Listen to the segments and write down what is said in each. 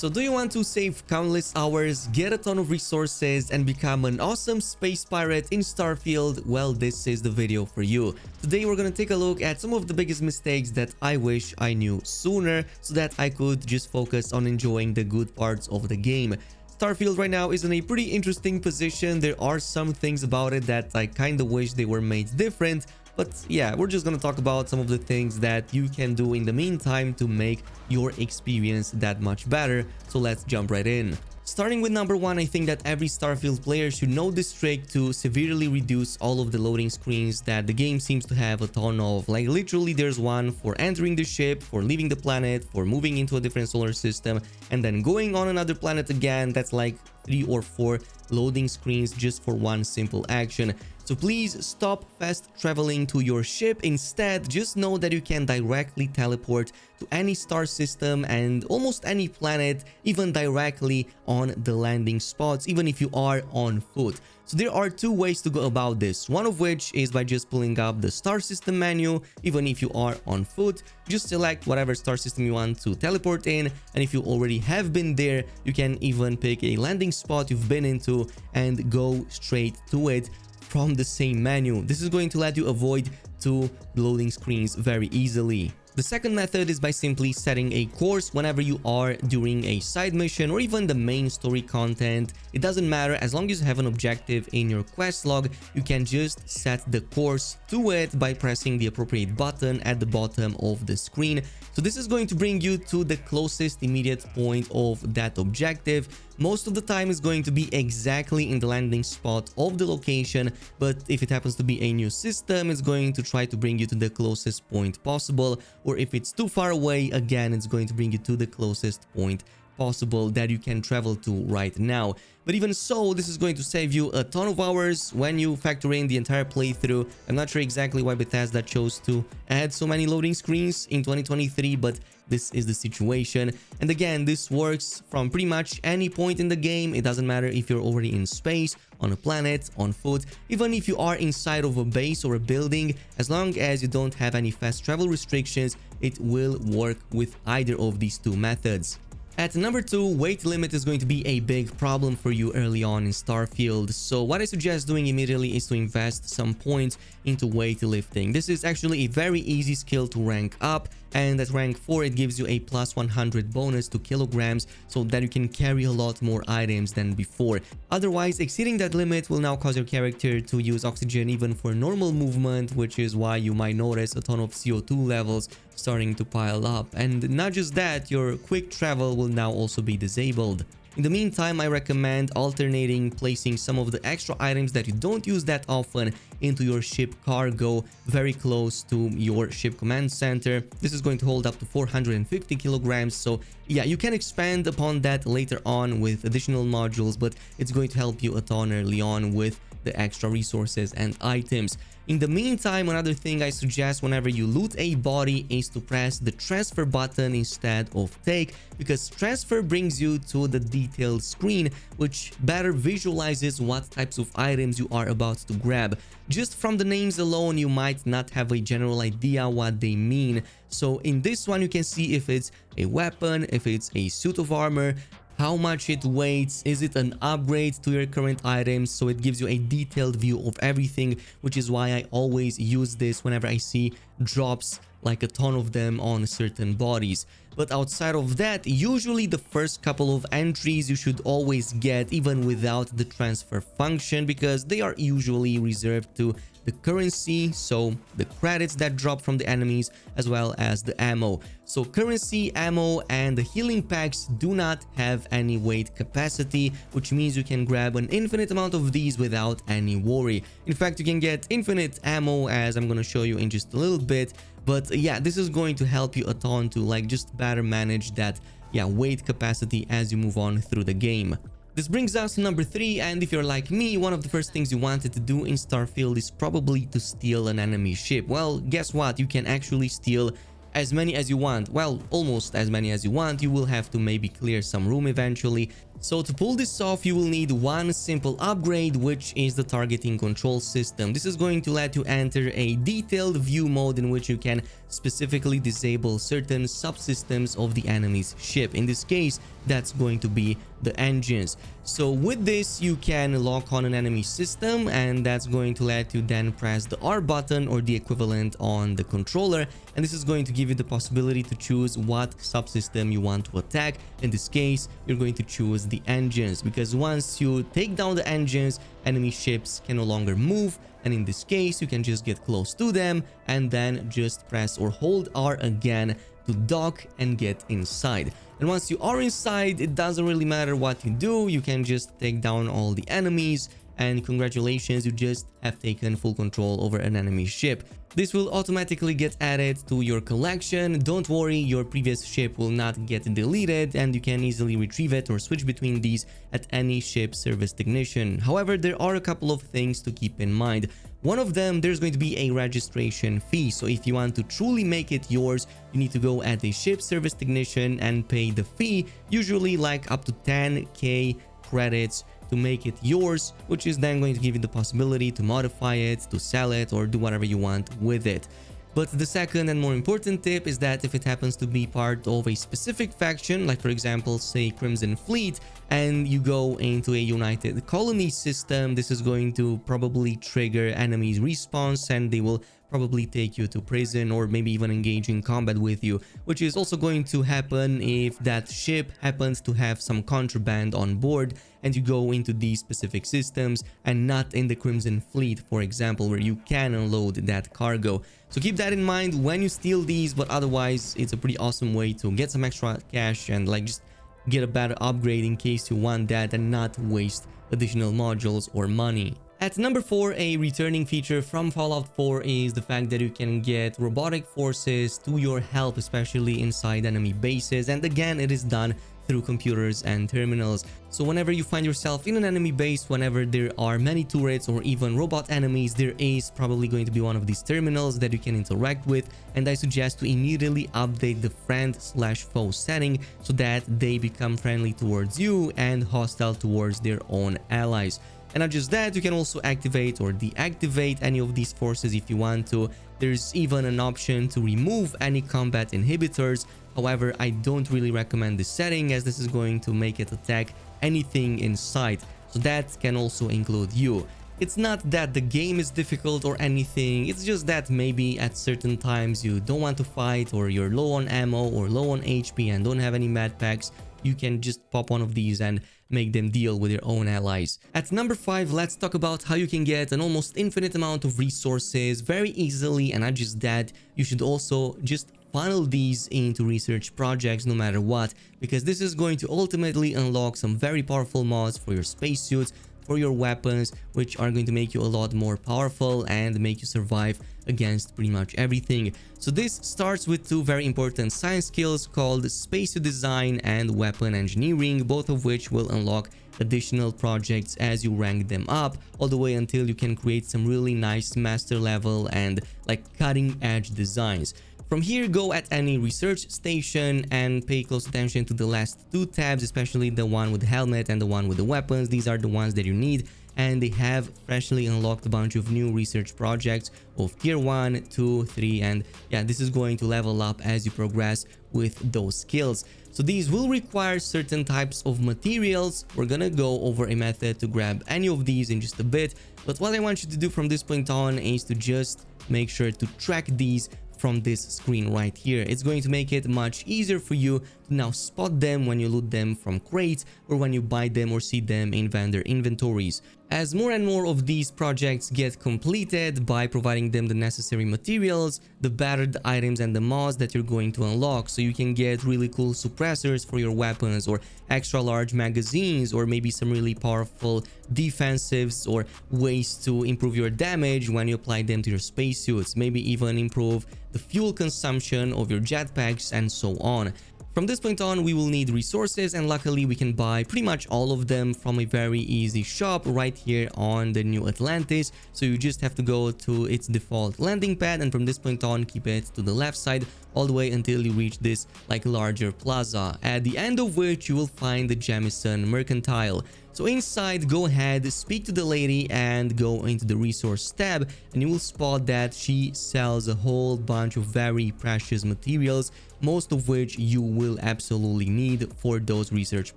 So do you want to save countless hours, get a ton of resources, and become an awesome space pirate in Starfield? Well, this is the video for you. Today we're gonna take a look at some of the biggest mistakes that I wish I knew sooner so that I could just focus on enjoying the good parts of the game. Starfield right now is in a pretty interesting position. There are some things about it that I kinda wish they were made different. But yeah, we're just gonna talk about some of the things that you can do in the meantime to make your experience that much better. So let's jump right in. Starting with number one, I think that every Starfield player should know this trick to severely reduce all of the loading screens that the game seems to have a ton of. Like literally there's one for entering the ship, for leaving the planet, for moving into a different solar system, and then going on another planet again. That's like 3 or 4 loading screens just for one simple action. So please stop fast traveling to your ship. Instead, just know that you can directly teleport to any star system and almost any planet, even directly on the landing spots, even if you are on foot. So there are 2 ways to go about this, one of which is by just pulling up the star system menu. Even if you are on foot, just select whatever star system you want to teleport in, and if you already have been there, you can even pick a landing spot you've been into and go straight to it from the same menu. This is going to let you avoid 2 loading screens very easily. The second method is by simply setting a course whenever you are during a side mission or even the main story content. It doesn't matter, as long as you have an objective in your quest log, you can just set the course to it by pressing the appropriate button at the bottom of the screen. So this is going to bring you to the closest immediate point of that objective. Most of the time it's going to be exactly in the landing spot of the location, but if it happens to be a new system, it's going to try to bring you to the closest point possible, or if it's too far away, again, it's going to bring you to the closest point possible that you can travel to right now. But even so, this is going to save you a ton of hours when you factor in the entire playthrough. I'm not sure exactly why Bethesda chose to add so many loading screens in 2023, but this is the situation. And again, this works from pretty much any point in the game. It doesn't matter if you're already in space, on a planet, on foot, even if you are inside of a base or a building. As long as you don't have any fast travel restrictions, it will work with either of these 2 methods. At number 2, weight limit is going to be a big problem for you early on in Starfield. So what I suggest doing immediately is to invest some points into weightlifting. This is actually a very easy skill to rank up, and at rank 4 it gives you a plus 100 bonus to kilograms so that you can carry a lot more items than before. Otherwise, exceeding that limit will now cause your character to use oxygen even for normal movement, which is why you might notice a ton of CO2 levels starting to pile up. And not just that, your quick travel will now also be disabled. In the meantime, I recommend alternating placing some of the extra items that you don't use that often into your ship cargo very close to your ship command center. This is going to hold up to 450 kilograms. So yeah, you can expand upon that later on with additional modules, but it's going to help you a ton early on with the extra resources and items. In the meantime, another thing I suggest whenever you loot a body is to press the transfer button instead of take, because transfer brings you to the detailed screen, which better visualizes what types of items you are about to grab. Just from the names alone, you might not have a general idea what they mean. So in this one, you can see if it's a weapon, if it's a suit of armor, how much it weighs, is it an upgrade to your current items. So it gives you a detailed view of everything, which is why I always use this whenever I see drops, like a ton of them on certain bodies. But outside of that, usually the first couple of entries you should always get even without the transfer function, because they are usually reserved to the currency, so the credits that drop from the enemies, as well as the ammo. So currency, ammo, and the healing packs do not have any weight capacity, which means you can grab an infinite amount of these without any worry. In fact, you can get infinite ammo, as I'm going to show you in just a little bit. But yeah, this is going to help you a ton to like just better manage that weight capacity as you move on through the game. This brings us to number 3, and if you're like me, one of the first things you wanted to do in Starfield is probably to steal an enemy ship. Well, guess what? You can actually steal as many as you want. Well, almost as many as you want. You will have to maybe clear some room eventually. So to pull this off, you will need one simple upgrade, which is the targeting control system. This is going to let you enter a detailed view mode in which you can specifically disable certain subsystems of the enemy's ship. In this case, that's going to be the engines. So with this, you can lock on an enemy system, and that's going to let you then press the R button or the equivalent on the controller, and this is going to give you the possibility to choose what subsystem you want to attack. In this case, you're going to choose the engines, because once you take down the engines, enemy ships can no longer move, and in this case you can just get close to them and then just press or hold R again to dock and get inside. And once you are inside, it doesn't really matter what you do, you can just take down all the enemies, and congratulations, you just have taken full control over an enemy ship. This will automatically get added to your collection. Don't worry, your previous ship will not get deleted, and you can easily retrieve it or switch between these at any ship service technician. However, there are a couple of things to keep in mind. One of them, there's going to be a registration fee. So if you want to truly make it yours, you need to go at a ship service technician and pay the fee, usually like up to 10k credits to make it yours, which is then going to give you the possibility to modify it, to sell it, or do whatever you want with it. But the second and more important tip is that if it happens to be part of a specific faction, like for example, say Crimson Fleet, and you go into a United Colony system, this is going to probably trigger enemies' response, and they will probably take you to prison or maybe even engage in combat with you, which is also going to happen if that ship happens to have some contraband on board and you go into these specific systems and not in the Crimson Fleet, for example, where you can unload that cargo. So keep that in mind when you steal these, but otherwise it's a pretty awesome way to get some extra cash and like just get a better upgrade in case you want that and not waste additional modules or money. At number 4, a returning feature from Fallout 4 is the fact that you can get robotic forces to your help, especially inside enemy bases, and again it is done through computers and terminals. So whenever you find yourself in an enemy base, whenever there are many turrets or even robot enemies, there is probably going to be one of these terminals that you can interact with, and I suggest to immediately update the friend/foe setting so that they become friendly towards you and hostile towards their own allies. And not just that, you can also activate or deactivate any of these forces if you want to. There's even an option to remove any combat inhibitors. However, I don't really recommend this setting, as this is going to make it attack anything in sight. So that can also include you. It's not that the game is difficult or anything, it's just that maybe at certain times you don't want to fight, or you're low on ammo or low on HP and don't have any med packs. You can just pop one of these and make them deal with your own allies. At number 5, let's talk about how you can get an almost infinite amount of resources very easily, and not just that, you should also just funnel these into research projects no matter what, because this is going to ultimately unlock some very powerful mods for your spacesuits, for your weapons, which are going to make you a lot more powerful and make you survive against pretty much everything. So this starts with 2 very important science skills called spacesuit design and weapon engineering, both of which will unlock additional projects as you rank them up, all the way until you can create some really nice master level and like cutting edge designs. From here, go at any research station and pay close attention to the last 2 tabs, especially the one with the helmet and the one with the weapons. These are the ones that you need, and they have freshly unlocked a bunch of new research projects of tier 1, 2, 3, and yeah, this is going to level up as you progress with those skills. So these will require certain types of materials. We're gonna go over a method to grab any of these in just a bit, but what I want you to do from this point on is to just make sure to track these from this screen right here. It's going to make it much easier for you to now spot them when you loot them from crates or when you buy them or see them in vendor inventories. As more and more of these projects get completed by providing them the necessary materials, the better the items and the mods that you're going to unlock. So you can get really cool suppressors for your weapons, or extra large magazines, or maybe some really powerful defensives or ways to improve your damage when you apply them to your spacesuits, maybe even improve the fuel consumption of your jetpacks and so on. From this point on, we will need resources, and luckily we can buy pretty much all of them from a very easy shop right here on the New Atlantis. So you just have to go to its default landing pad, and from this point on, keep it to the left side all the way until you reach this like larger plaza, at the end of which you will find the Jamison Mercantile. So inside, go ahead, speak to the lady and go into the resource tab, and you will spot that she sells a whole bunch of very precious materials, most of which you will absolutely need for those research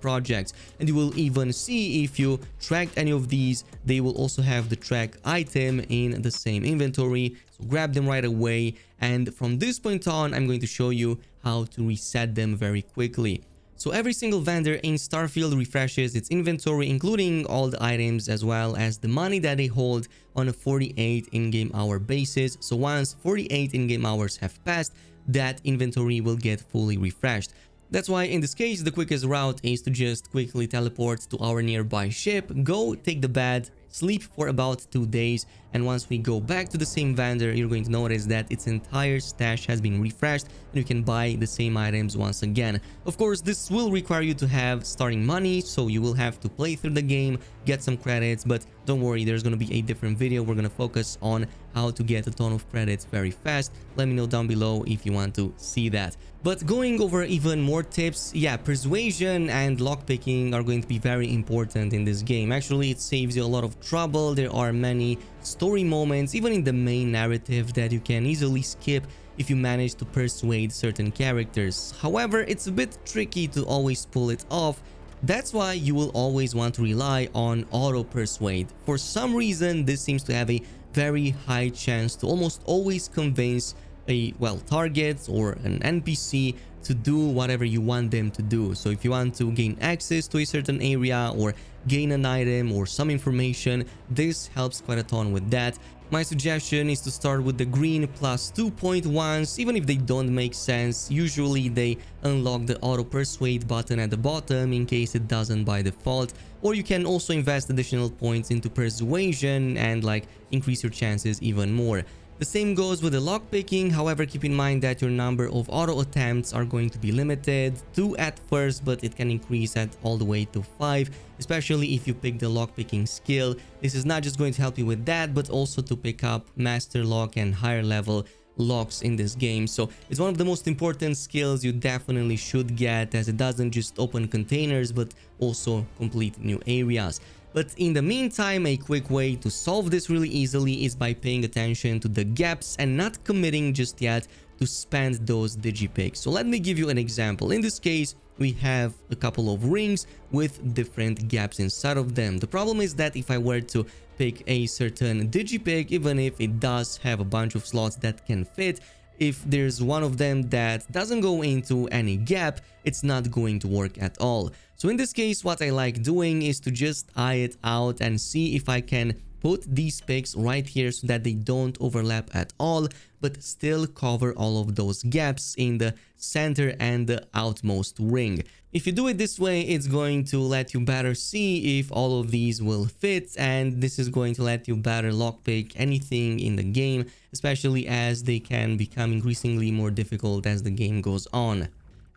projects. And you will even see, if you tracked any of these, they will also have the track item in the same inventory. So grab them right away, and from this point on, I'm going to show you how to reset them very quickly. So every single vendor in Starfield refreshes its inventory, including all the items as well as the money that they hold on a 48 in-game hour basis. So once 48 in-game hours have passed, that inventory will get fully refreshed. That's why in this case, the quickest route is to just quickly teleport to our nearby ship, go take the bath, sleep for about 2 days, and once we go back to the same vendor, you're going to notice that its entire stash has been refreshed and you can buy the same items once again. Of course, this will require you to have starting money, so you will have to play through the game, get some credits, but don't worry, there's going to be a different video. We're going to focus on how to get a ton of credits very fast. Let me know down below if you want to see that. But going over even more tips, yeah, persuasion and lockpicking are going to be very important in this game. Actually, it saves you a lot of trouble. There are many story moments, even in the main narrative, that you can easily skip if you manage to persuade certain characters. However, it's a bit tricky to always pull it off. That's why you will always want to rely on auto persuade. For some reason, this seems to have a very high chance to almost always convince a target or an NPC to do whatever you want them to do. So if you want to gain access to a certain area or gain an item or some information, this helps quite a ton with that. My suggestion is to start with the green plus 2 ones, even if they don't make sense. Usually they unlock the auto persuade button at the bottom in case it doesn't by default, or you can also invest additional points into persuasion and increase your chances even more. The same goes with the lockpicking. However, keep in mind that your number of auto attempts are going to be limited to at first, but it can increase at all the way to 5, especially if you pick the lockpicking skill. This is not just going to help you with that, but also to pick up master lock and higher level locks in this game. So it's one of the most important skills you definitely should get, as it doesn't just open containers but also complete new areas. But in the meantime, a quick way to solve this really easily is by paying attention to the gaps and not committing just yet to spend those digipicks. So let me give you an example. In this case, we have a couple of rings with different gaps inside of them. The problem is that if I were to pick a certain digipick, even if it does have a bunch of slots that can fit, if there's one of them that doesn't go into any gap, it's not going to work at all. So in this case, what I like doing is to just eye it out and see if I can put these picks right here so that they don't overlap at all, but still cover all of those gaps in the center and the outmost ring. If you do it this way, it's going to let you better see if all of these will fit, and this is going to let you better lockpick anything in the game, especially as they can become increasingly more difficult as the game goes on.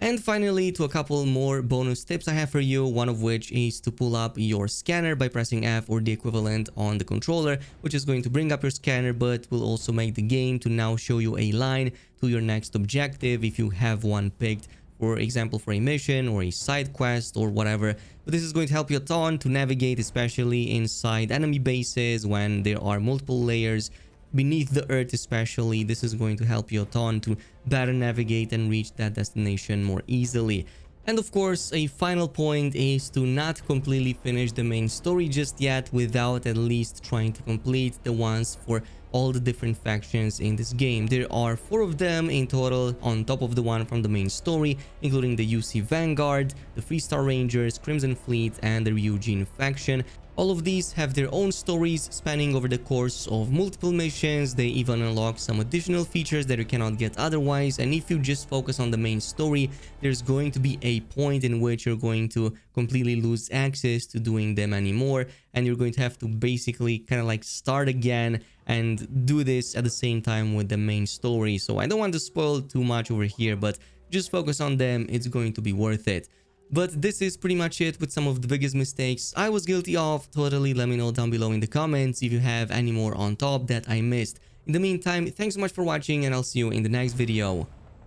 And finally, to a couple more bonus tips I have for you, one of which is to pull up your scanner by pressing F or the equivalent on the controller, which is going to bring up your scanner, but will also make the game to now show you a line to your next objective if you have one picked, for example, for a mission or a side quest or whatever. But this is going to help you a ton to navigate, especially inside enemy bases when there are multiple layers beneath the earth. Especially, this is going to help you a ton to better navigate and reach that destination more easily. And of course, a final point is to not completely finish the main story just yet without at least trying to complete the ones for all the different factions in this game. There are 4 of them in total on top of the one from the main story, including the UC Vanguard, the Freestar Rangers, Crimson Fleet, and the Ryujin faction. All of these have their own stories spanning over the course of multiple missions. They even unlock some additional features that you cannot get otherwise, and if you just focus on the main story, there's going to be a point in which you're going to completely lose access to doing them anymore, and you're going to have to basically kind of start again and do this at the same time with the main story. So I don't want to spoil too much over here, but just focus on them. It's going to be worth it. But this is pretty much it with some of the biggest mistakes I was guilty of. Totally let me know down below in the comments if you have any more on top that I missed. In the meantime, thanks so much for watching, and I'll see you in the next video.